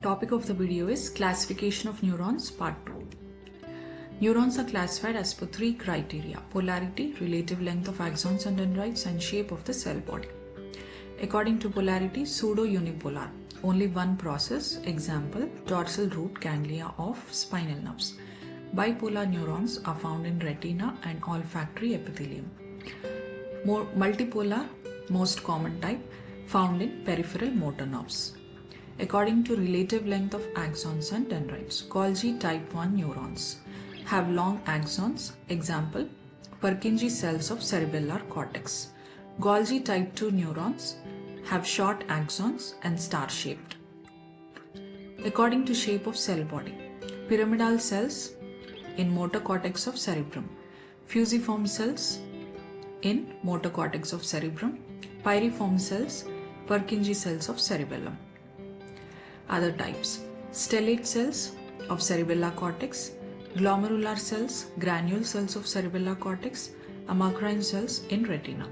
Topic of the video is Classification of Neurons Part 2. Neurons are classified as per three criteria: polarity, relative length of axons and dendrites, and shape of the cell body. According to polarity, pseudo-unipolar, only one process, example, dorsal root ganglia of spinal nerves. Bipolar neurons are found in retina and olfactory epithelium. Multipolar, most common type, found in peripheral motor nerves. According to relative length of axons and dendrites, Golgi type 1 neurons have long axons, example, Purkinje cells of cerebellar cortex. Golgi type 2 neurons have short axons and star-shaped. According to shape of cell body, pyramidal cells in motor cortex of cerebrum, fusiform cells in motor cortex of cerebrum, pyriform cells, Purkinje cells of cerebellum. Other types: stellate cells of cerebellar cortex, glomerular cells, granule cells of cerebellar cortex, amacrine cells in retina.